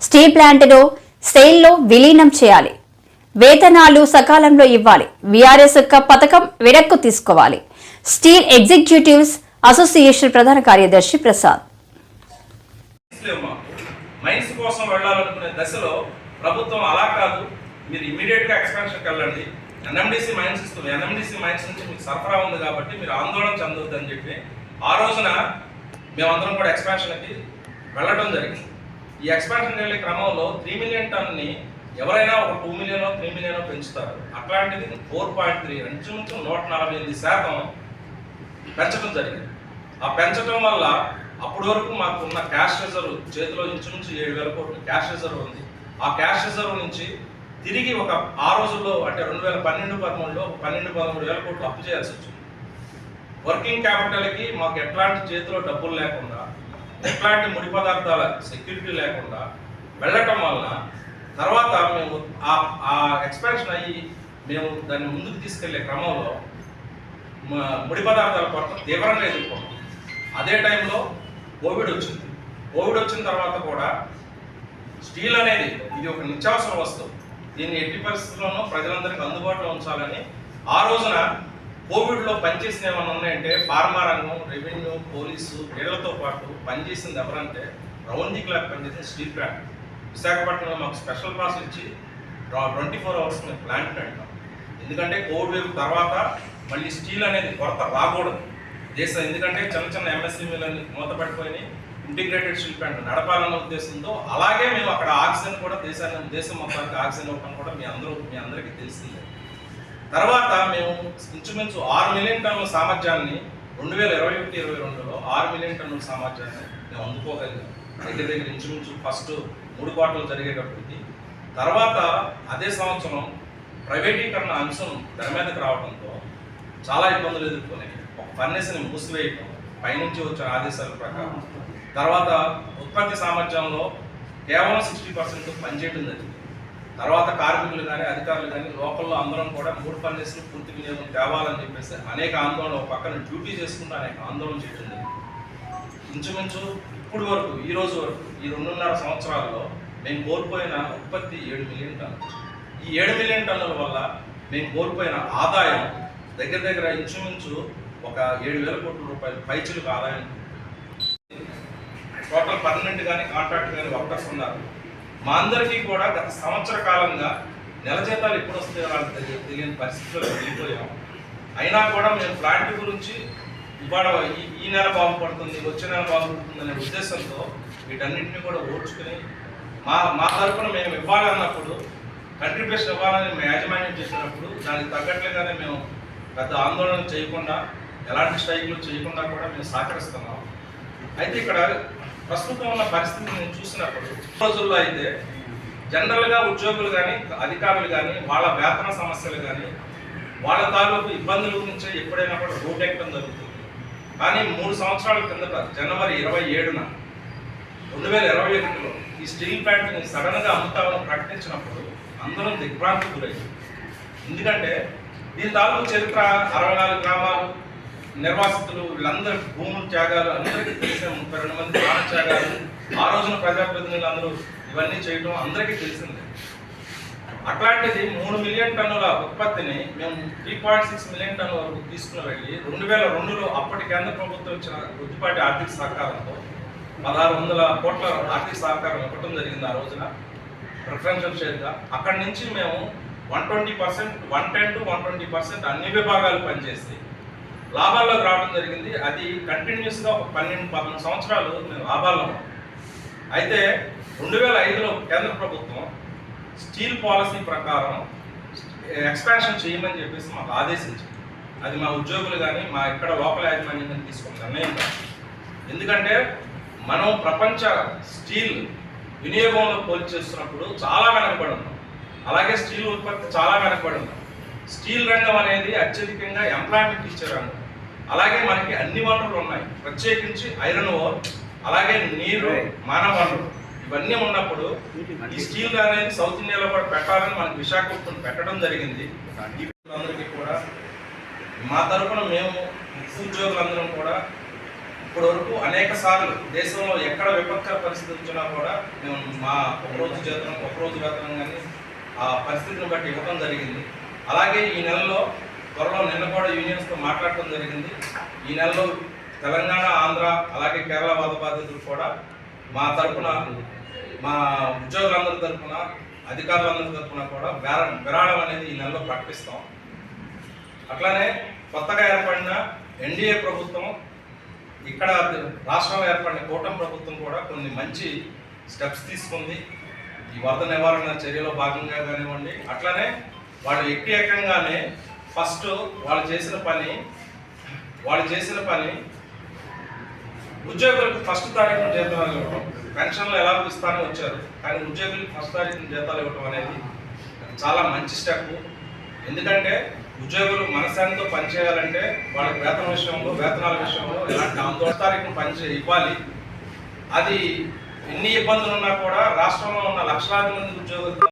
Steel ప్లాంట్ను సెయిల్లో విలీనం చేయాలి. వేతనాలు సకాలంలో ఇవ్వాలి. వీఆర్ఎస్ యొక్క పథకం వెనక్కు తీసుకోవాలి. స్టీల్ ఎగ్జిక్యూటివ్స్ అసోసియేషన్ ప్రధాన కార్యదర్శి ప్రసాద్. మైన్స్ కోసం వెళ్ళాలనుకునే దశలో ప్రభుత్వం అలా కాదు, మీరు ఇమీడియట్గా ఎక్స్పాన్షన్కి వెళ్ళండి, ఎన్ఎండిసి మైన్స్ ఇస్తుంది, ఎన్ఎండిసి మైన్స్ నుంచి మీకు సరఫరా ఉంది కాబట్టి మీరు ఆందోళన చెందొద్దు అని చెప్పి ఆ రోజున మేమందరం కూడా ఎక్స్పాన్షన్కి వెళ్ళడం జరిగింది. ఈ ఎక్స్పాన్షన్కి వెళ్ళే క్రమంలో 3 మిలియన్ టన్ని ఎవరైనా ఒక 2 మిలియనో 3 మిలియనో పెంచుతారు. అట్లాంటిది 4.3 ఇంచుమించు 148% పెంచడం జరిగింది. ఆ పెంచడం వల్ల అప్పటి వరకు మాకు ఉన్న క్యాష్ రిజర్వ్ చేతిలో ఇంచుమించు 7,000 కోట్లు క్యాష్ రిజర్వ్ ఉంది. ఆ క్యాష్ రిజర్వ్ నుంచి తిరిగి ఆ రోజుల్లో అంటే 2012-13లో 12-13,000 కోట్లు అప్పు చేయాల్సి వచ్చింది. వర్కింగ్ క్యాపిటల్కి మాకు ఎట్లాంటి చేతిలో డబ్బులు లేకుండా, ఎట్లాంటి ముడి పదార్థాల సెక్యూరిటీ లేకుండా వెళ్ళటం వలన తర్వాత మేము ఆ ఎక్స్పాన్షన్ అయ్యి మేము దాన్ని ముందుకు తీసుకెళ్లే క్రమంలో ముడి పదార్థాల కొరత తీవ్రంగా ఎదుర్కొన్నాం. అదే టైంలో కోవిడ్ వచ్చింది. కోవిడ్ వచ్చిన తర్వాత కూడా స్టీల్ అనేది ఇది ఒక నిత్యావసర వస్తువు, దీన్ని ఎట్టి పరిస్థితుల్లోనూ ప్రజలందరికీ అందుబాటులో ఉంచాలని ఆ రోజున కోవిడ్లో పనిచేసిన ఏమన్నా ఉన్నాయంటే ఫార్మా రంగం, రెవెన్యూ, పోలీసు వీళ్లతో పాటు పనిచేసింది ఎవరంటే రౌండ్ ది క్లాక్ పనిచేసిన స్టీల్ ప్లాంట్. విశాఖపట్నంలో మాకు స్పెషల్ క్లాస్ ఇచ్చి 24 అవర్స్ మేము ప్లాంట్ పెట్టాం. ఎందుకంటే కోవిడ్ వేవ్ తర్వాత మళ్ళీ స్టీల్ అనేది కొరత రాకూడదు దేశం, ఎందుకంటే చిన్న చిన్న ఎంఎస్ఎంఈలన్నీ మూతపడిపోయి ఇంటిగ్రేటెడ్ స్టీల్ ప్లాంట్ నడపాలన్న ఉద్దేశంతో. అలాగే మేము అక్కడ ఆక్సిజన్ కూడా దేశం మొత్తానికి ఆక్సిజన్ ఇవ్వడం కూడా మీ అందరికీ తెలిసిందే. తర్వాత మేము ఇంచుమించు 6 మిలియన్ టన్నుల సామర్థ్యాన్ని 2021-22లో 6 మిలియన్ టన్నుల సామర్థ్యాన్ని మేము అందుకోగలిగాం. దగ్గర ఇంచుమించు ఫస్ట్ 3 క్వార్టర్లు జరిగేటప్పటికి. తర్వాత అదే సంవత్సరం ప్రైవేటీకరణ అంశం తెర మీదకి రావడంతో చాలా ఇబ్బందులు ఎదుర్కొన్నాయి. ఒక ఫర్నేస్ని మూసివేయటం పైనుంచి వచ్చిన ఆదేశాల ప్రకారం. తర్వాత ఉత్పత్తి సామర్థ్యంలో కేవలం 60% పనిచేయడం జరిగింది. తర్వాత కార్మికులు కానీ అధికారులు కానీ లోకల్లో అందరం కూడా 3 ఫర్నేస్లు పూర్తి వినియోగం తేవాలని చెప్పేసి అనేక ఆందోళన, ఒక పక్కన డ్యూటీ చేసుకుంటూ అనేక ఆందోళన చేయడం జరిగింది. ఇంచుమించు ఇప్పుడు వరకు ఈ రోజు వరకు ఈ 2.5 సంవత్సరాల్లో మేము కోల్పోయిన ఉత్పత్తి 7 మిలియన్ టన్నులు. ఈ 7 మిలియన్ టన్నుల వల్ల మేము కోల్పోయిన ఆదాయం దగ్గర ఇంచుమించు ఒక 7,000 కోట్ల రూపాయలు పైచిలకు ఆదాయం. టోటల్ పర్మనెంట్ కానీ కాంట్రాక్ట్ కానీ వర్కర్స్ ఉన్నారు. మా అందరికీ కూడా గత సంవత్సర కాలంగా నెల జీతాలు ఎప్పుడు వస్తాయో వాళ్ళకి తెలియని పరిస్థితుల్లో వెళ్ళిపోయాం. అయినా కూడా మేము ప్లాంట్ గురించి ఇవాళ ఈ నెల బాగుపడుతుంది, వచ్చే నెల బాగుపడుతుంది అనే ఉద్దేశంతో వీటన్నింటినీ కూడా ఓడ్చుకుని మా తరఫున మేము ఇవ్వాలన్నప్పుడు, కంట్రిబ్యూషన్ ఇవ్వాలని మేము యాజమాన్యం చేసినప్పుడు దానికి తగ్గట్లుగానే మేము పెద్ద ఆందోళన చేయకుండా, ఎలాంటి స్ట్రైకులు చేయకుండా కూడా మేము సహకరిస్తున్నాం. అయితే ఇక్కడ ప్రస్తుతం ఉన్న పరిస్థితిని నేను చూసినప్పుడు రోజుల్లో అయితే జనరల్గా ఉద్యోగులు కానీ అధికారులు కానీ వాళ్ళ వేతన సమస్యలు కానీ వాళ్ళ తాలూకు ఇబ్బందుల గురించి ఎప్పుడైనా కూడా రోడ్ ఎక్కడం జరుగుతుంది. కానీ 3 సంవత్సరాల కిందట జనవరి 27న 2021లో ఈ స్టీల్ ప్లాంట్ని సడన్గా అమ్ముతామని ప్రకటించినప్పుడు అందరం దిగ్భ్రాంతికి గురైంది. ఎందుకంటే దీని తాలూకు చరిత్ర 64 గ్రామాలు, నిర్వాసితులు, వీళ్ళందరి భూముల త్యాగాలు అందరికీ తెలిసిన 32 మంది ప్రాణ త్యాగాలు, ఆ రోజున ప్రజాప్రతినిధులు అందరూ ఇవన్నీ చేయడం అందరికీ తెలిసిందే. అట్లాంటిది 3 మిలియన్ టన్నుల ఉత్పత్తిని మేము 3.6 మిలియన్ టన్నుల వరకు తీసుకుని వెళ్ళి 2002లో అప్పటి కేంద్ర ప్రభుత్వం ఇచ్చిన కొద్దిపాటి ఆర్థిక సహకారంతో 1,600 కోట్ల ఆర్థిక సహకారం ఇవ్వడం జరిగింది ఆ రోజున ప్రిఫరెన్షియల్ షేర్గా. అక్కడి నుంచి మేము 110 to 120% అన్ని విభాగాలు పనిచేసి లాభాల్లోకి రావడం జరిగింది. అది కంటిన్యూస్గా ఒక 12-13 సంవత్సరాలు మేము లాభాల్లో ఉన్నాం. అయితే 2005లో కేంద్ర ప్రభుత్వం స్టీల్ పాలసీ ప్రకారం ఎక్స్పాన్షన్ చేయమని చెప్పేసి మాకు ఆదేశించింది. అది మా ఉద్యోగులు కానీ మా ఇక్కడ లోకల్ యాజమాన్యం కానీ తీసుకున్న నిర్ణయం కాదు. ఎందుకంటే మనం ప్రపంచ స్టీల్ వినియోగంలో పోల్చి చేస్తున్నప్పుడు చాలా వెనకబడి ఉన్నాం. అలాగే స్టీల్ ఉత్పత్తి చాలా వెనకబడి ఉన్నాం. స్టీల్ రంగం అనేది అత్యధికంగా ఎంప్లాయ్మెంట్ ఇచ్చే రంగం. అలాగే మనకి అన్ని వనరులు ఉన్నాయి, ప్రత్యేకించి ఐరన్ ఓర్, అలాగే నీరు, మానవ వనరులు, ఇవన్నీ ఉన్నప్పుడు ఈ స్టీల్ అనేది సౌత్ ఇండియాలో కూడా పెట్టాలని మనకి విశాఖపట్నం పెట్టడం జరిగింది. అందరికీ కూడా మా తరఫున మేము ఉద్యోగులందరం కూడా ఇప్పటి వరకు అనేక సార్లు దేశంలో ఎక్కడ విపత్కర పరిస్థితి వచ్చినా కూడా మేము మా ఒకరోజు వేతనం కానీ ఆ పరిస్థితిని బట్టి ఇవ్వడం జరిగింది. అలాగే ఈ నెలలో త్వరలో నిన్న కూడా యూనియన్స్తో మాట్లాడటం జరిగింది. ఈ నెలలో తెలంగాణ, ఆంధ్ర అలాగే కేరళ వరద బాధితులు కూడా మా తరఫున, మా ఉద్యోగులందరి తరఫున, అధికారులందరి తరఫున కూడా విరాళం అనేది ఈ నెలలో ప్రకటిస్తాం. అట్లానే కొత్తగా ఏర్పడిన ఎన్డీఏ ప్రభుత్వం, ఇక్కడ రాష్ట్రంలో ఏర్పడిన కూటమి ప్రభుత్వం కూడా కొన్ని మంచి స్టెప్స్ తీసుకుంది. ఈ వరద నివారణ చర్యలో భాగంగా కానివ్వండి, అట్లనే వాళ్ళు ఎక్కంగానే ఫస్ట్ వాళ్ళు చేసిన పని ఉద్యోగులకు ఫస్ట్ తారీఖున జీతాలు ఇవ్వడం. పెన్షన్లు ఎలా ఇస్తానని వచ్చారు, కానీ ఉద్యోగులకు ఫస్ట్ తారీఖున జీతాలు ఇవ్వడం అనేది చాలా మంచి స్టెప్. ఎందుకంటే ఉద్యోగులు మనశాంతితో పనిచేయాలంటే వాళ్ళకి వేతనాల విషయంలో ఎలాంటి ఆందోళన ఇవ్వాలి. అది ఎన్ని ఇబ్బందులు ఉన్నా కూడా రాష్ట్రంలో ఉన్న లక్షలాది మంది ఉద్యోగులు